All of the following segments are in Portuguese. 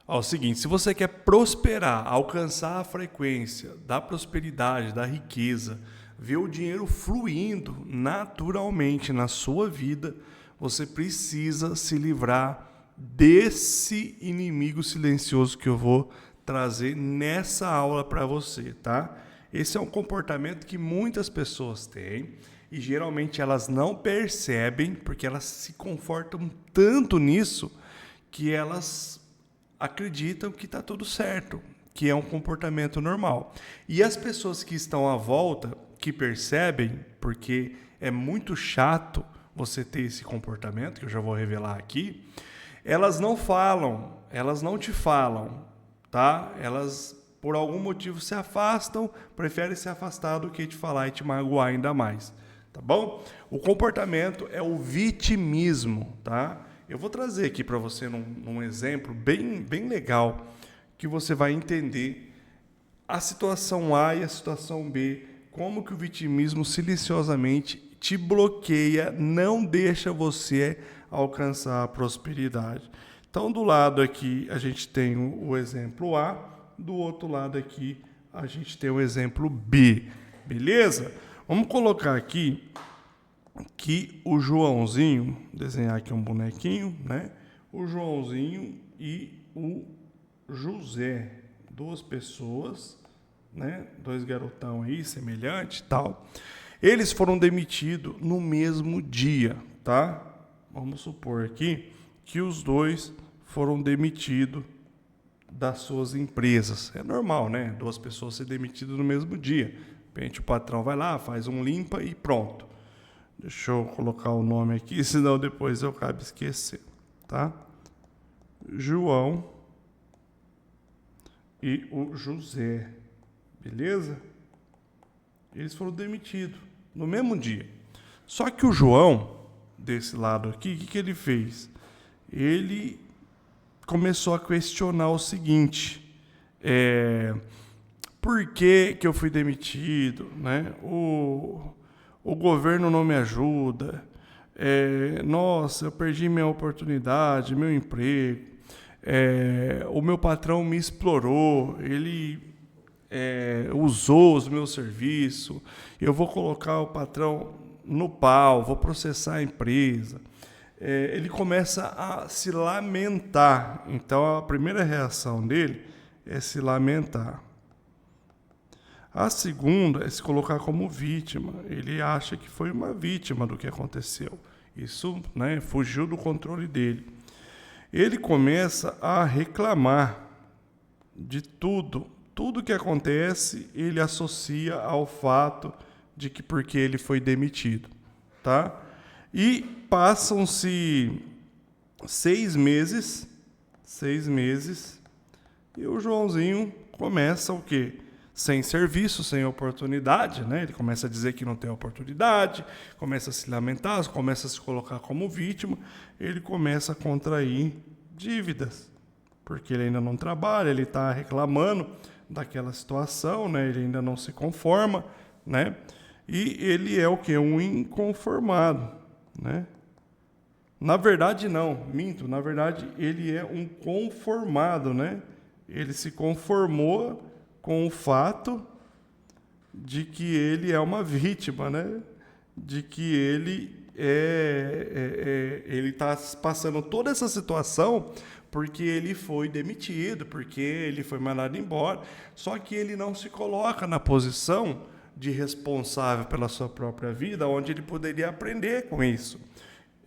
Ó, é o seguinte, se você quer prosperar, alcançar a frequência da prosperidade, da riqueza, ver o dinheiro fluindo naturalmente na sua vida, você precisa se livrar desse inimigo silencioso que eu vou trazer nessa aula para você, tá? Esse é um comportamento que muitas pessoas têm e geralmente elas não percebem porque elas se confortam tanto nisso que elas acreditam que está tudo certo, que é um comportamento normal. E as pessoas que estão à volta, que percebem, porque é muito chato você ter esse comportamento, que eu já vou revelar aqui, elas não falam, elas não te falam, tá? Elas, por algum motivo, se afastam, preferem se afastar do que te falar e te magoar ainda mais, tá bom? O comportamento é o vitimismo, tá? Eu vou trazer aqui para você num exemplo bem legal, que você vai entender a situação A e a situação B, como que o vitimismo silenciosamente te bloqueia, não deixa você alcançar a prosperidade. Então, do lado aqui, a gente tem o exemplo A, do outro lado aqui, a gente tem o exemplo B, beleza? Vamos colocar aqui que o Joãozinho, desenhar aqui um bonequinho, né? O Joãozinho e o José, duas pessoas, né? Dois garotão aí, semelhante e tal. Eles foram demitidos no mesmo dia, tá? Vamos supor aqui que os dois foram demitidos das suas empresas. É normal, né? Duas pessoas serem demitidas no mesmo dia. De repente o patrão vai lá, faz um limpa e pronto. Deixa eu colocar o nome aqui, senão depois eu acabo esquecendo, tá? João e o José, beleza? Eles foram demitidos no mesmo dia. Só que o João, desse lado aqui, o que ele fez? Ele começou a questionar o seguinte: por que eu fui demitido, né? O governo não me ajuda, nossa, eu perdi minha oportunidade, meu emprego, o meu patrão me explorou, ele usou os meus serviços, eu vou colocar o patrão no pau, vou processar a empresa. Ele começa a se lamentar. Então, a primeira reação dele é se lamentar. A segunda é se colocar como vítima. Ele acha que foi uma vítima do que aconteceu. Isso, né, fugiu do controle dele. Ele começa a reclamar de tudo. Tudo que acontece, ele associa ao fato de que porque ele foi demitido, tá? E passam-se 6 meses, e o Joãozinho começa o quê? Sem serviço, sem oportunidade, né? Ele começa a dizer que não tem oportunidade, começa a se lamentar, começa a se colocar como vítima, ele começa a contrair dívidas, porque ele ainda não trabalha, ele está reclamando daquela situação, né? Ele ainda não se conforma, né? E ele é o quê? Um inconformado, né? Na verdade, não, minto. Na verdade, ele é um conformado, né? Ele se conformou com o fato de que ele é uma vítima, né? De que ele ele está passando toda essa situação porque ele foi demitido, porque ele foi mandado embora. Só que ele não se coloca na posição de responsável pela sua própria vida, onde ele poderia aprender com isso.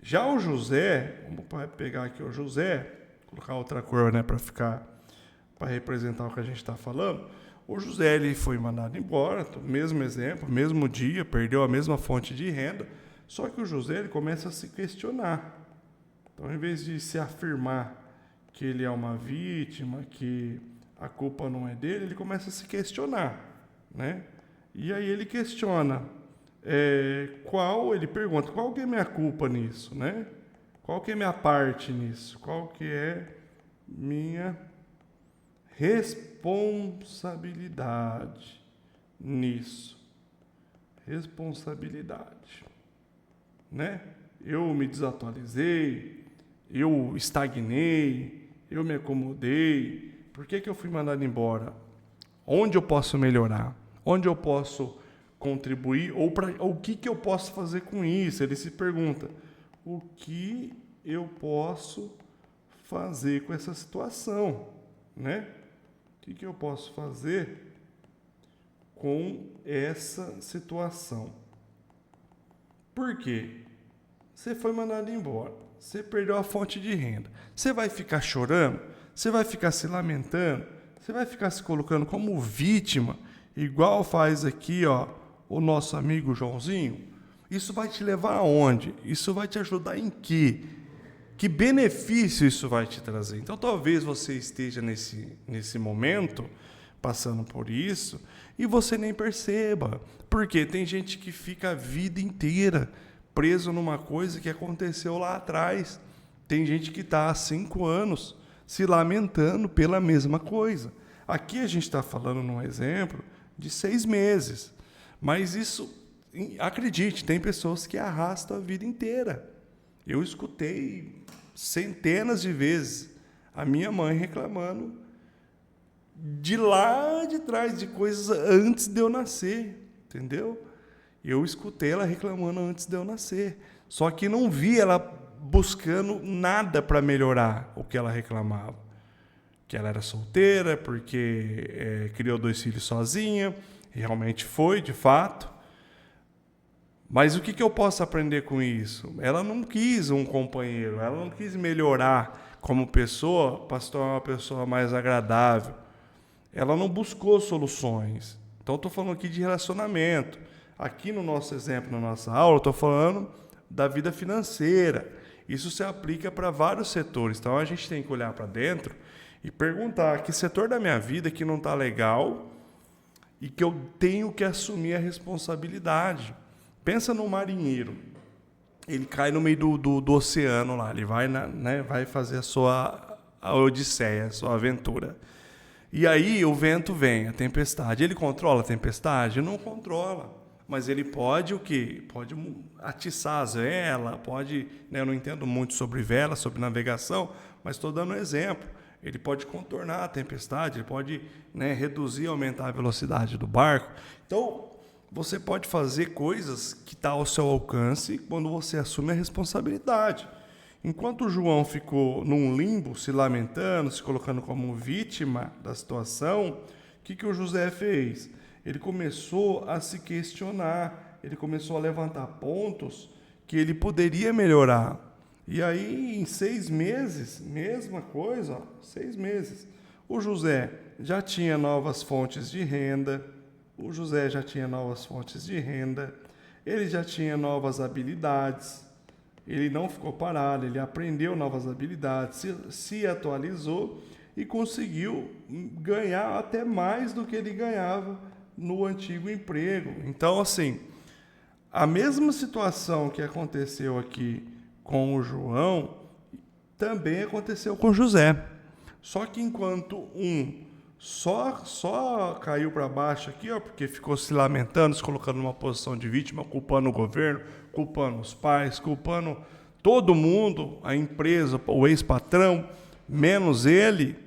Já o José, vamos pegar aqui o José, colocar outra cor, né, para representar o que a gente está falando. O José, ele foi mandado embora, mesmo exemplo, mesmo dia, perdeu a mesma fonte de renda, só que o José, ele começa a se questionar. Então, em vez de se afirmar que ele é uma vítima, que a culpa não é dele, ele começa a se questionar, né? E aí ele questiona, ele pergunta, qual que é a minha culpa nisso, né? Qual que é a minha parte nisso? Qual que é minha responsabilidade nisso? Responsabilidade, né? Eu me desatualizei, eu estagnei, Eu me acomodei. Por que eu fui mandado embora? Onde eu posso melhorar? Onde eu posso contribuir? Ou o que eu posso fazer com isso? Ele se pergunta, o que eu posso fazer com essa situação? Né? O que eu posso fazer com essa situação? Por quê? Você foi mandado embora. Você perdeu a fonte de renda. Você vai ficar chorando? Você vai ficar se lamentando? Você vai ficar se colocando como vítima, igual faz aqui, ó, o nosso amigo Joãozinho? Isso vai te levar aonde? Isso vai te ajudar em quê? Que benefício isso vai te trazer? Então, talvez você esteja nesse momento, passando por isso, e você nem perceba. Porque tem gente que fica a vida inteira preso numa coisa que aconteceu lá atrás. Tem gente que está há 5 anos se lamentando pela mesma coisa. Aqui a gente está falando num exemplo de 6 meses. Mas isso, acredite, tem pessoas que arrastam a vida inteira. Eu escutei centenas de vezes a minha mãe reclamando de lá de trás, de coisas antes de eu nascer, entendeu? Eu escutei ela reclamando antes de eu nascer. Só que não vi ela buscando nada para melhorar o que ela reclamava. Que ela era solteira, porque criou 2 filhos sozinha. Realmente foi, de fato. Mas o que eu posso aprender com isso? Ela não quis um companheiro, ela não quis melhorar como pessoa para se tornar uma pessoa mais agradável. Ela não buscou soluções. Então, estou falando aqui de relacionamento. Aqui no nosso exemplo, na nossa aula, estou falando da vida financeira. Isso se aplica para vários setores. Então, a gente tem que olhar para dentro e perguntar que setor da minha vida que não está legal e que eu tenho que assumir a responsabilidade. Pensa no marinheiro. Ele cai no meio do oceano lá. Ele vai, vai fazer a odisseia, a sua aventura. E aí o vento vem, a tempestade. Ele controla a tempestade? Não controla. Mas ele pode o quê? Pode atiçar as velas, pode... eu não entendo muito sobre vela, sobre navegação, mas estou dando um exemplo. Ele pode contornar a tempestade, ele pode reduzir, aumentar a velocidade do barco. Então, você pode fazer coisas que estão ao seu alcance quando você assume a responsabilidade. Enquanto o João ficou num limbo, se lamentando, se colocando como vítima da situação, o que o José fez? Ele começou a se questionar, ele começou a levantar pontos que ele poderia melhorar. E aí, em 6 meses, mesma coisa, 6 meses, o José já tinha novas fontes de renda, ele já tinha novas habilidades, ele não ficou parado, ele aprendeu novas habilidades, se atualizou e conseguiu ganhar até mais do que ele ganhava no antigo emprego. Então, assim, a mesma situação que aconteceu aqui com o João também aconteceu com o José. Só que enquanto um só caiu para baixo aqui, ó, porque ficou se lamentando, se colocando numa posição de vítima, culpando o governo, culpando os pais, culpando todo mundo, a empresa, o ex-patrão, menos ele,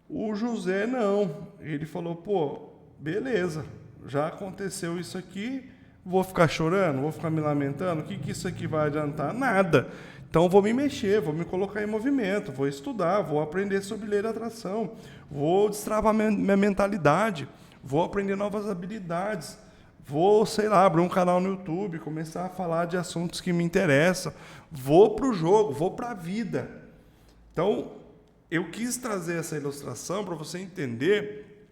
o José não. Ele falou, beleza, já aconteceu isso aqui, vou ficar chorando, vou ficar me lamentando, o que isso aqui vai adiantar? Nada. Então, vou me mexer, vou me colocar em movimento, vou estudar, vou aprender sobre lei da atração, vou destravar minha mentalidade, vou aprender novas habilidades, vou, abrir um canal no YouTube, começar a falar de assuntos que me interessam, vou para o jogo, vou para a vida. Então, eu quis trazer essa ilustração para você entender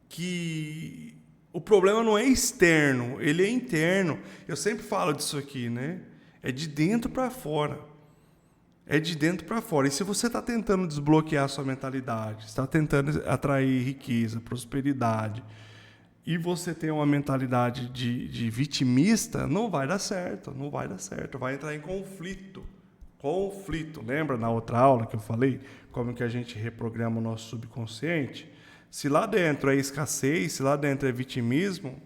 que o problema não é externo, ele é interno. Eu sempre falo disso aqui, né? É de dentro para fora. É de dentro para fora. E se você está tentando desbloquear a sua mentalidade, está tentando atrair riqueza, prosperidade, e você tem uma mentalidade de vitimista, não vai dar certo, vai entrar em conflito. Lembra na outra aula que eu falei como que a gente reprograma o nosso subconsciente? Se lá dentro é escassez, se lá dentro é vitimismo,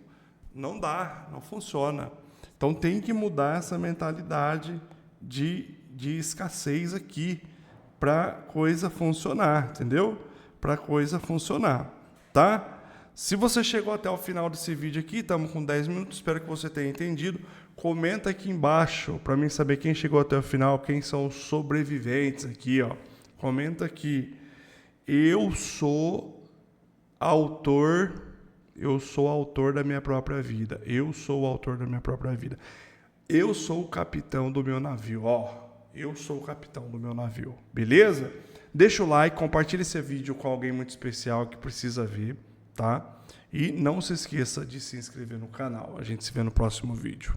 não dá, não funciona. Então tem que mudar essa mentalidade de escassez aqui, para coisa funcionar, entendeu? Para coisa funcionar, tá? Se você chegou até o final desse vídeo aqui, estamos com 10 minutos, espero que você tenha entendido. Comenta aqui embaixo para mim saber quem chegou até o final, quem são os sobreviventes aqui, ó. Comenta aqui. Eu sou autor da minha própria vida. Eu sou o autor da minha própria vida. Eu sou o capitão do meu navio, ó. Eu sou o capitão do meu navio, beleza? Deixa o like, compartilha esse vídeo com alguém muito especial que precisa ver, tá? E não se esqueça de se inscrever no canal. A gente se vê no próximo vídeo.